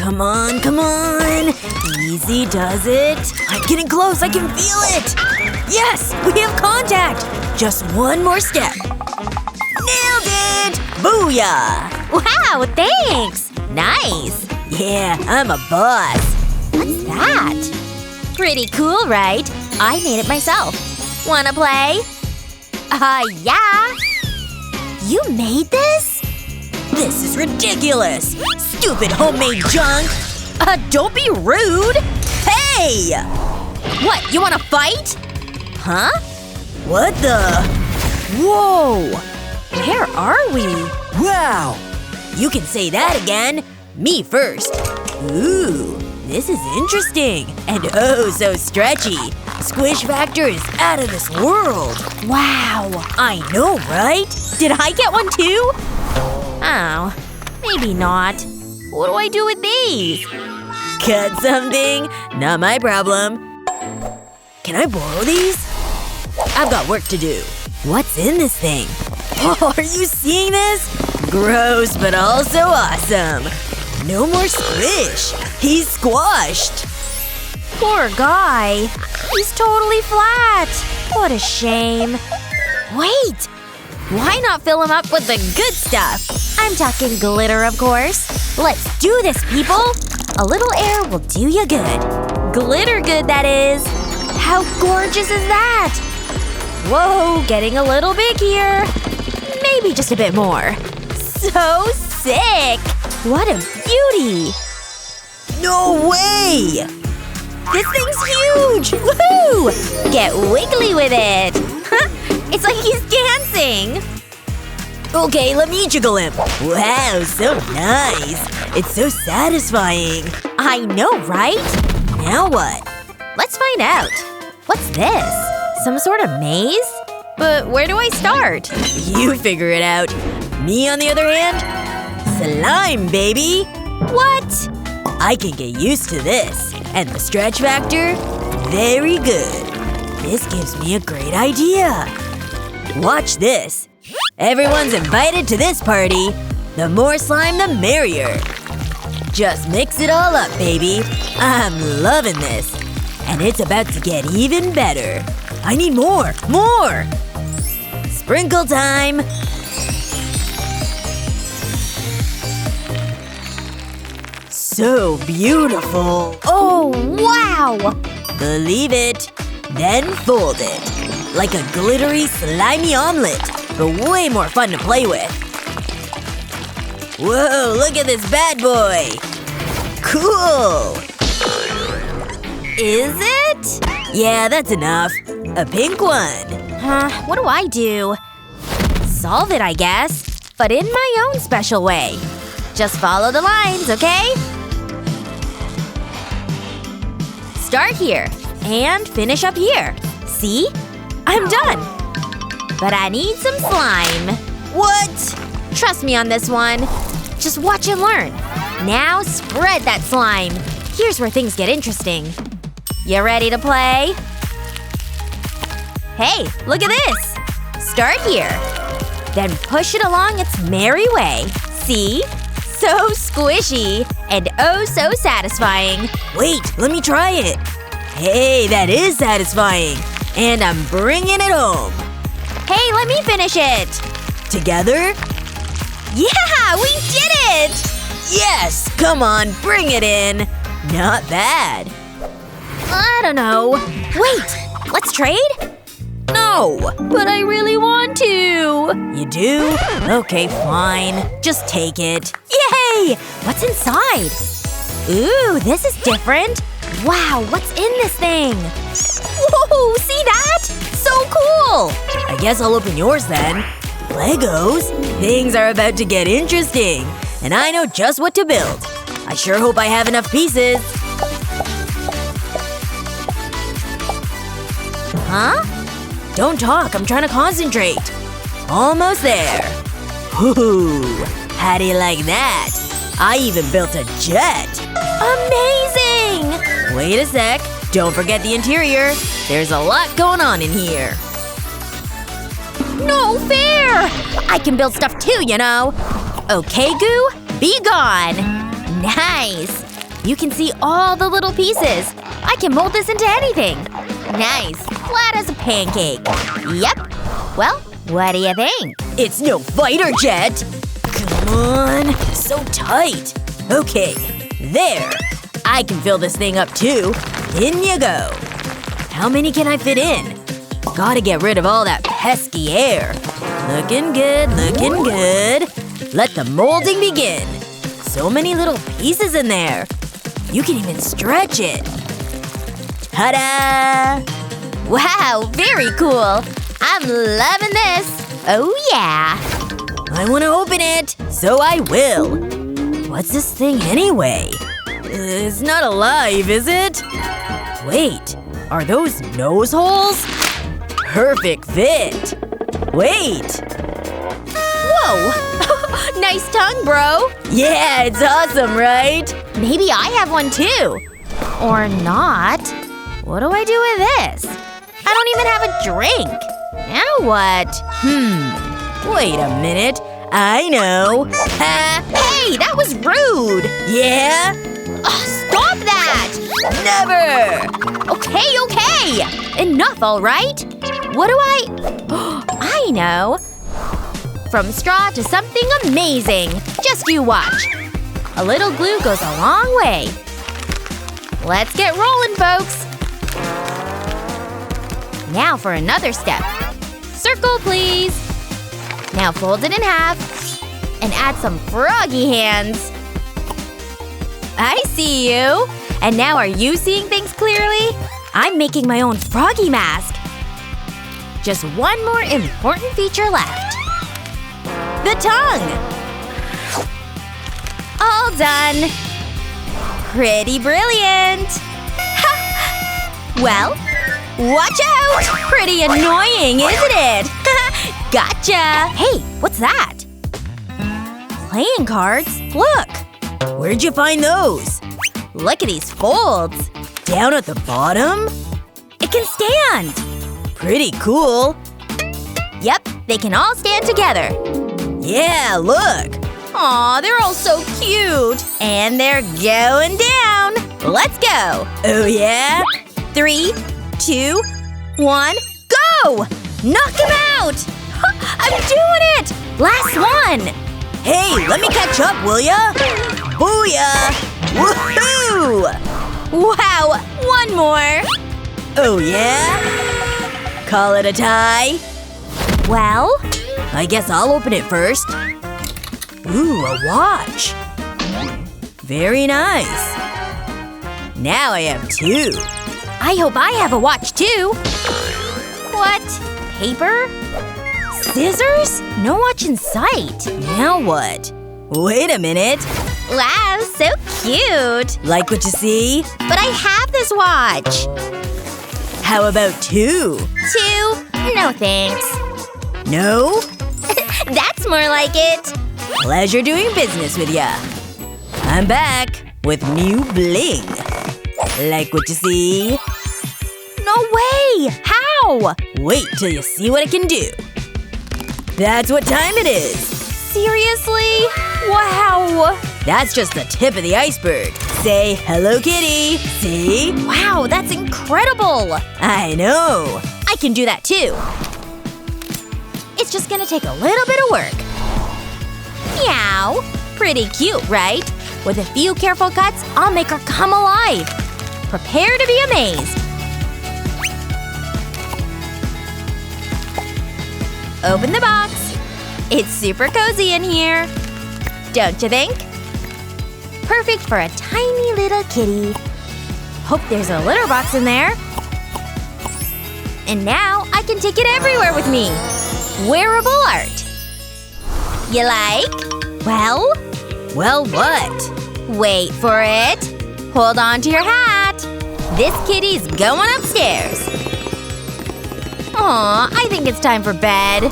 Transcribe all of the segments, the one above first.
Come on, come on. Easy does it. I'm getting close. I can feel it. Yes! We have contact! Just one more step. Nailed it! Booyah! Wow, thanks! Nice! Yeah, I'm a boss. What's that? Pretty cool, right? I made it myself. Wanna play? Yeah. You made this? This is ridiculous! Stupid homemade junk! Don't be rude! Hey! What, you wanna fight? Huh? What the? Whoa! Where are we? Wow! You can say that again. Me first. Ooh, this is interesting. And oh so stretchy. Squish factor is out of this world. Wow. I know, right? Did I get one too? Oh. Maybe not. What do I do with these? Cut something? Not my problem. Can I borrow these? I've got work to do. What's in this thing? Oh, are you seeing this? Gross, but also awesome. No more squish. He's squashed. Poor guy. He's totally flat. What a shame. Wait! Why not fill him up with the good stuff? I'm talking glitter, of course. Let's do this, people! A little air will do you good. Glitter good, that is. How gorgeous is that? Whoa, getting a little big here. Maybe just a bit more. So sick! What a beauty! No way! This thing's huge! Woohoo! Get wiggly with it! It's like he's dancing! Okay, let me jiggle him. Wow, so nice. It's so satisfying. I know, right? Now what? Let's find out. What's this? Some sort of maze? But where do I start? You figure it out. Me, on the other hand? Slime, baby! What? I can get used to this. And the stretch factor? Very good. This gives me a great idea. Watch this. Everyone's invited to this party. The more slime, the merrier. Just mix it all up, baby. I'm loving this. And it's about to get even better. I need more! More! Sprinkle time! So beautiful. Oh, wow! Believe it. Then fold it. Like a glittery, slimy omelet. But way more fun to play with. Whoa, look at this bad boy! Cool! Is it? Yeah, that's enough. A pink one. What do I do? Solve it, I guess. But in my own special way. Just follow the lines, okay? Start here. And finish up here. See? I'm done. But I need some slime. What? Trust me on this one. Just watch and learn. Now spread that slime. Here's where things get interesting. You ready to play? Hey, look at this! Start here. Then push it along its merry way. See? So squishy. And oh so satisfying. Wait, let me try it. Hey, that is satisfying. And I'm bringing it home. Hey, let me finish it! Together? Yeah! We did it! Yes! Come on, bring it in. Not bad. I don't know. Wait! Let's trade? No! But I really want to! You do? Okay, fine. Just take it. Yay! What's inside? Ooh, this is different. Wow, what's in this thing? Whoa, see that? So cool! I guess I'll open yours then. Legos? Things are about to get interesting. And I know just what to build. I sure hope I have enough pieces. Huh? Don't talk, I'm trying to concentrate. Almost there. Ooh, how do you like that? I even built a jet. Amazing! Wait a sec. Don't forget the interior. There's a lot going on in here. No fair! I can build stuff too, you know. Okay, Goo? Be gone! Nice! You can see all the little pieces. I can mold this into anything. Nice. Flat as a pancake. Yep. Well, what do you think? It's no fighter jet! Come on. So tight. Okay. There. I can fill this thing up too. In you go. How many can I fit in? Gotta get rid of all that pesky air. Looking good, looking good. Let the molding begin. So many little pieces in there. You can even stretch it. Ta-da! Wow, very cool. I'm loving this. Oh yeah. I want to open it, so I will. What's this thing anyway? It's not alive, is it? Wait, are those nose holes? Perfect fit. Wait. Whoa! Nice tongue, bro. Yeah, it's awesome, right? Maybe I have one too. Or not. What do I do with this? I don't even have a drink. Now what? Wait a minute. I know. Hey, that was rude. Yeah? Stop that! Never! Okay. Enough, alright? What do I know. From straw to something amazing. Just you watch. A little glue goes a long way. Let's get rolling, folks. Now for another step. Circle, please. Now fold it in half. And add some froggy hands. I see you. And now are you seeing things clearly? I'm making my own froggy mask. Just one more important feature left. The tongue! All done. Pretty brilliant. Well, watch out! Pretty annoying, isn't it? Gotcha! Hey, what's that? Playing cards? Look! Where'd you find those? Look at these folds. Down at the bottom? It can stand. Pretty cool. Yep, they can all stand together. Yeah, look! Aw, they're all so cute. And they're going down. Let's go. Oh yeah? 3, 2, 1, go! Knock him out! I'm doing it! Last one! Hey, let me catch up, will ya? Booyah! Woohoo! Wow, one more. Oh yeah? Call it a tie? Well? I guess I'll open it first. Ooh, a watch. Very nice. Now I have 2. I hope I have a watch too. What? Paper? Scissors? No watch in sight. Now what? Wait a minute. Wow, so cute. Like what you see? But I have this watch. How about 2? 2? No thanks. No? That's more like it. Pleasure doing business with ya. I'm back with new bling. Like what you see? No way! How? Wait till you see what I can do. That's what time it is. Seriously? Wow. That's just the tip of the iceberg. Say hello, kitty. See? Wow, that's incredible. I know. I can do that too. It's just gonna take a little bit of work. Meow. Pretty cute, right? With a few careful cuts, I'll make her come alive. Prepare to be amazed. Open the box. It's super cozy in here. Don't you think? Perfect for a tiny little kitty. Hope there's a litter box in there. And now I can take it everywhere with me. Wearable art. You like? Well? Well, what? Wait for it. Hold on to your hat. This kitty's going upstairs. Aw, I think it's time for bed.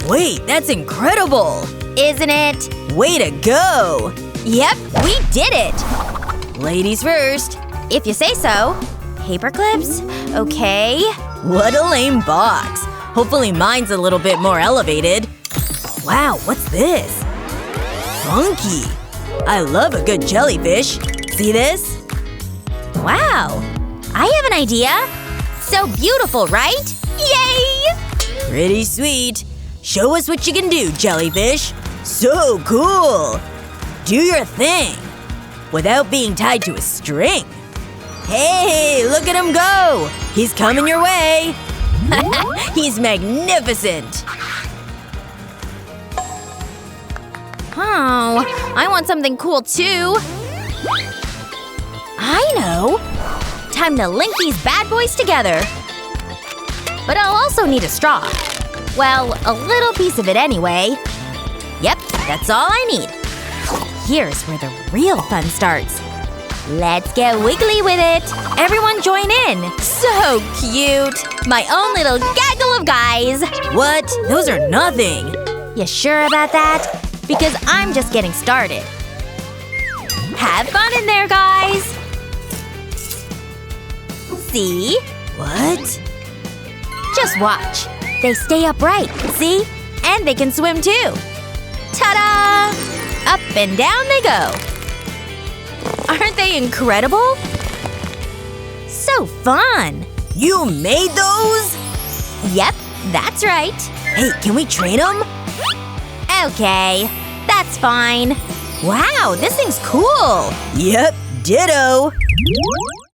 Wait, that's incredible! Isn't it? Way to go! Yep, we did it! Ladies first. If you say so. Paper clips? Okay. What a lame box. Hopefully mine's a little bit more elevated. Wow, what's this? Funky. I love a good jellyfish. See this? Wow! I have an idea! So beautiful, right? Yay! Pretty sweet. Show us what you can do, jellyfish. So cool! Do your thing. Without being tied to a string. Hey, look at him go! He's coming your way! He's magnificent! Oh, I want something cool too! I know! Time to link these bad boys together! But I'll also need a straw. Well, a little piece of it anyway. Yep, that's all I need. Here's where the real fun starts. Let's get wiggly with it! Everyone join in! So cute! My own little gaggle of guys! What? Those are nothing! You sure about that? Because I'm just getting started. Have fun in there, guys! See? What? Just watch. They stay upright, see? And they can swim too. Ta-da! Up and down they go. Aren't they incredible? So fun! You made those? Yep, that's right. Hey, can we train them? Okay, that's fine. Wow, this thing's cool! Yep, ditto!